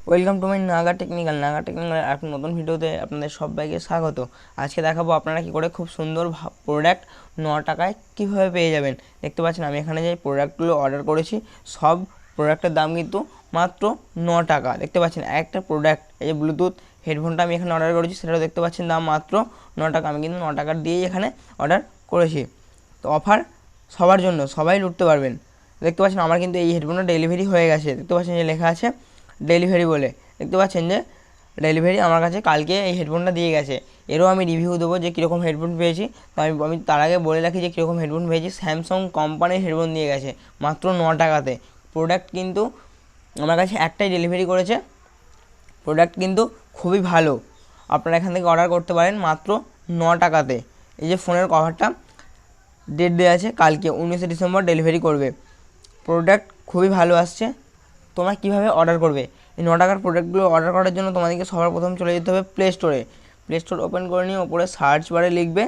Welcome to my Naga technical একটা নতুন ভিডিওতে আপনাদের সবাইকে স্বাগত। আজকে দেখাবো আপনারা কি করে খুব সুন্দর প্রোডাক্ট 9 টাকায় কীভাবে পেয়ে যাবেন। দেখতে পাচ্ছেন আমি এখানে যে প্রোডাক্টগুলো অর্ডার করেছি সব প্রোডাক্টের দাম কিন্তু মাত্র 9 টাকা। দেখতে পাচ্ছেন একটা প্রোডাক্ট, এই যে ব্লুটুথ হেডফোনটা আমি এখানে অর্ডার করেছি সেটাও দেখতে পাচ্ছেন দাম মাত্র 9 টাকা। আমি কিন্তু 9 টাকা দিয়েই এখানে অর্ডার করেছি। তো অফার সবার জন্য, সবাই লুটতে পারবেন। দেখতে পাচ্ছেন আমার কিন্তু এই হেডফোনটা ডেলিভারি হয়ে গেছে। দেখতে পাচ্ছেন যে লেখা আছে ডেলিভারি বলে। দেখতে পাচ্ছেন যে ডেলিভারি আমার কাছে কালকে এই হেডফোনটা দিয়ে গেছে। এরও আমি রিভিউ দেবো যে কীরকম হেডফোন পেয়েছি। তো আমি তার আগে বলে রাখি যে কীরকম হেডফোন পেয়েছি। স্যামসাং কোম্পানির হেডফোন দিয়ে গেছে মাত্র 9 টাকাতে। প্রোডাক্ট কিন্তু আমার কাছে একটাই ডেলিভারি করেছে। প্রোডাক্ট কিন্তু খুবই ভালো, আপনারা এখান থেকে অর্ডার করতে পারেন মাত্র 9 টাকাতে। এই যে ফোনের কভারটা ডেট দেওয়া আছে কালকে 19শে ডিসেম্বর ডেলিভারি করবে। প্রোডাক্ট খুবই ভালো আসছে। তোমরা কীভাবে অর্ডার করবে এই 9 টাকার প্রোডাক্টগুলো অর্ডার করার জন্য তোমাদেরকে সবার প্রথম চলে যেতে হবে প্লে স্টোরে। প্লে স্টোর ওপেন করে নিয়ে ওপরে সার্চ বারে লিখবে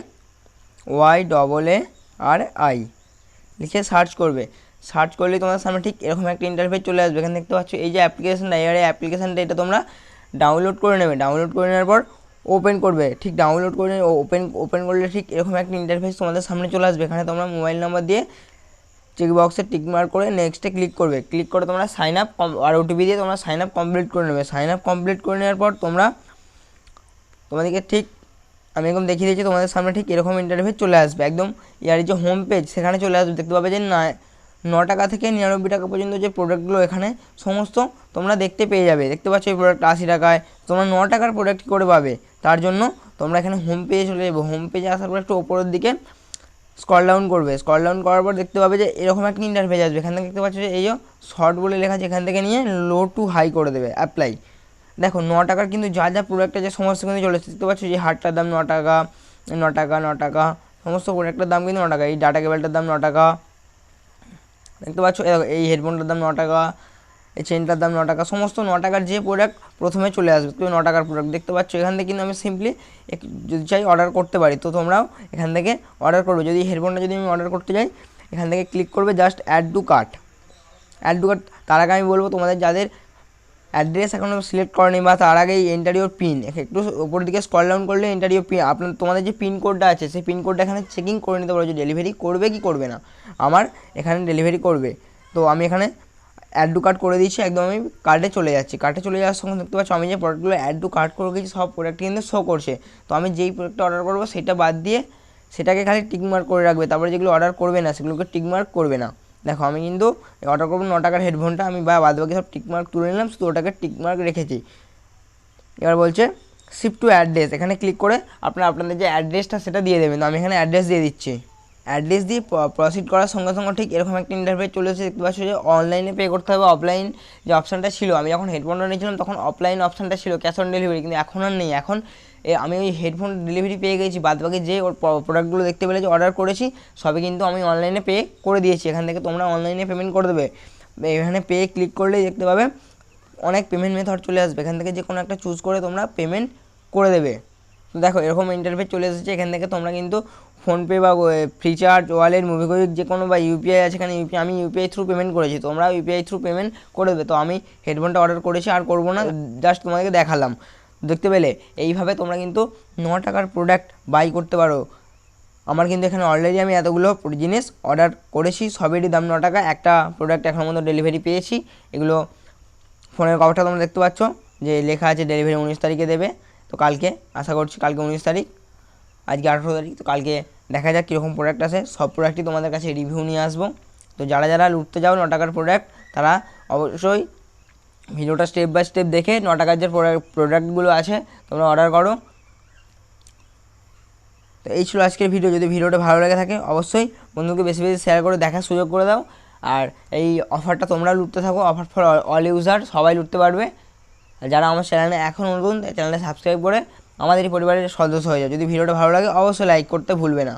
YAARI, লিখে সার্চ করবে। সার্চ করলে তোমাদের সামনে ঠিক এরকম একটা ইন্টারফেস চলে আসবে। এখানে দেখতে পাচ্ছ এই যে অ্যাপ্লিকেশানটা, ইয়ারি অ্যাপ্লিকেশানটা, এটা তোমরা ডাউনলোড করে নেবে। ডাউনলোড করে নেওয়ার পর ওপেন করবে। ঠিক ডাউনলোড করে ওপেন করলে ঠিক এরকম একটা ইন্টারফেস তোমাদের সামনে চলে আসবে। এখানে তোমরা মোবাইল নাম্বার দিয়ে চেক বক্সে টিক মার্ক করে নেক্সটে ক্লিক করবে। ক্লিক করে তোমরা সাইন আপ আর ওটিপি দিয়ে তোমরা সাইন আপ কমপ্লিট করে নেবে। সাইন আপ কমপ্লিট করে নেওয়ার পর তোমাদেরকে ঠিক আমি একদম দেখিয়ে দিয়েছি, তোমাদের সামনে ঠিক এরকম ইন্টারফেস চলে আসবে। একদম ইয়ার যে হোম পেজ সেখানে চলে আসবে। দেখতে পাবে যে 9 টাকা থেকে 99 টাকা পর্যন্ত যে প্রোডাক্টগুলো এখানে সমস্ত তোমরা দেখতে পেয়ে যাবে। দেখতে পাচ্ছ এই প্রোডাক্ট 80 টাকায়, তোমরা 9 টাকার প্রোডাক্ট করে পাবে। তার জন্য তোমরা এখানে হোম পেজে চলে যাবে। হোম পেজে আসার পর একটু ওপরের দিকে স্ক্রল ডাউন করবে। স্ক্রল ডাউন করার পর দেখতে পাবে যে এরকম একটা ইন্টারফেস আসবে। এখান থেকে দেখতে পাচ্ছ যে এই যে শর্ট বলে লেখা আছে, এখান থেকে নিয়ে লো টু হাই করে দেবে, অ্যাপ্লাই। দেখো 9 টাকার কিন্তু যা যা প্রোডাক্ট আছে সমস্ত কিন্তু চলে এসেছে। দেখতে পাচ্ছ যে হারটার দাম 9 টাকা, 9 টাকা, 9 টাকা, সমস্ত প্রোডাক্টের দাম কিন্তু 9 টাকা। এই ডাটা কেবলটার দাম 9 টাকা। দেখতে পাচ্ছ এই হেডফোনটার দাম 9 টাকা, এই চেনটার দাম 9 টাকা। সমস্ত 9 টাকার যে প্রোডাক্ট প্রথমে চলে আসবে। তুমি 9 টাকার প্রোডাক্ট দেখতে পাচ্ছ। এখান থেকে কিন্তু আমি সিম্পলি যদি চাই অর্ডার করতে পারি, তো তোমরাও এখান থেকে অর্ডার করবে। যদি হেডফোনটা যদি আমি অর্ডার করতে যাই, এখান থেকে ক্লিক করবে জাস্ট অ্যাড টু কার্ট। তার আগে আমি বলবো তোমাদের যাদের অ্যাড্রেস এখনও সিলেক্ট করেনি বা তার আগে এন্টার ইউর পিন, একটু উপর দিকে স্ক্রল ডাউন করলে এন্টার ইউর পিন, তোমাদের যে পিন কোডটা আছে সেই পিন কোডটা এখানে চেকিং করে নিতে পারো যে ডেলিভারি করবে কি করবে না। আমার এখানে ডেলিভারি করবে, তো আমি এখানে অ্যাড টু কার্ট করে দিয়েছি। একদম আমি কার্টে চলে যাচ্ছি। কার্টে চলে যাওয়ার সঙ্গে দেখতে পাচ্ছ আমি যে প্রোডাক্টগুলো অ্যাড টু কার্ট করে গেছি সব প্রোডাক্ট কিন্তু শো করছে। তো আমি যেই প্রোডাক্টটা অর্ডার করবো সেটা বাদ দিয়ে সেটাকে খালি টিকমার্ক করে রাখবে। তারপরে যেগুলো অর্ডার করবে না সেগুলোকে টিকমার্ক করবে না। দেখো আমি কিন্তু অর্ডার করবো 9 টাকার হেডফোনটা, আমি বাদ বাকি সব টিকমার্ক তুলে নিলাম, শুধু ওটাকে টিকমার্ক রেখেছি। এবার বলছে শিফট টু অ্যাড্রেস, এখানে ক্লিক করে আপনাদের যে অ্যাড্রেসটা সেটা দিয়ে দেবেন। তো আমি এখানে অ্যাড্রেস দিয়ে দিচ্ছি। অ্যাড্রেস দিয়ে প্রসিড করার সঙ্গে সঙ্গে ঠিক এরকম একটা ইন্টারফেস চলে এসেছে। দেখতে পাচ্ছ যে অনলাইনে পে করতে হবে, অফলাইন যে অপশানটা ছিল, আমি যখন হেডফোনটা নিয়েছিলাম তখন অফলাইন অপশানটা ছিল ক্যাশ অন ডেলিভারি, কিন্তু এখন আর নেই। এখন আমি ওই হেডফোন ডেলিভারি পেয়ে গেছি। বাদবাকি যে প্রোডাক্টগুলো দেখতে পেলে যে অর্ডার করেছি সবই কিন্তু আমি অনলাইনে পে করে দিয়েছি। এখান থেকে তোমরা অনলাইনে পেমেন্ট করে দেবে। এখানে পে ক্লিক করলেই দেখতে পাবে অনেক পেমেন্ট মেথড চলে আসবে। এখান থেকে যে কোনো একটা চুজ করে তোমরা পেমেন্ট করে দেবে। তো দেখো এরকম ইন্টারফেস চলে এসেছে। এখান থেকে তোমরা কিন্তু ফোনপে বা ফ্রিচার্জ, ওয়ালেট, মুভিকুইক যে কোনো বা ইউপিআই আছে, এখানে আমি ইউপিআই থ্রু পেমেন্ট করেছি, তোমরা ইউপিআই থ্রু পেমেন্ট করে দেবে। তো আমি হেডফোনটা অর্ডার করেছি, আর করবো না, জাস্ট তোমাদেরকে দেখালাম। দেখতে পেলে এইভাবে তোমরা কিন্তু 9 টাকার প্রোডাক্ট বাই করতে পারো। আমার কিন্তু এখানে অলরেডি আমি এতগুলো জিনিস অর্ডার করেছি, সবেরই দাম 9 টাকা। একটা প্রোডাক্ট এখনো মতো ডেলিভারি পেয়েছি। এগুলো ফোনের কভারটা তোমরা দেখতে পাচ্ছ যে লেখা আছে ডেলিভারি 19 তারিখে দেবে। তো কালকে আশা করছি, কালকে 19 তারিখ, আজকে 18 তারিখ, তো কালকে দেখা যাক কীরকম প্রোডাক্ট আসে। সব প্রোডাক্টই তোমাদের কাছে রিভিউ নিয়ে আসবো। তো যারা লুটতে যাও 9 টাকার প্রোডাক্ট, তারা অবশ্যই ভিডিওটা স্টেপ বাই স্টেপ দেখে 9 টাকার যে প্রোডাক্টগুলো আছে তোমরা অর্ডার করো। তো এই ছিল আজকের ভিডিও। যদি ভিডিওটা ভালো লেগে থাকে অবশ্যই বন্ধুকে বেশি বেশি শেয়ার করে দেখার সুযোগ করে দাও। আর এই অফারটা তোমরা লুটতে থাকো, অফার ফর অল ইউজার, সবাই লুটতে পারবে। আর যারা আমার চ্যানেলে এখন নতুন, চ্যানেলটা সাবস্ক্রাইব করে আমাদের এই পরিবারের সদস্য হয়ে যাও। যদি ভিডিওটা ভালো লাগে অবশ্যই লাইক করতে ভুলবে না।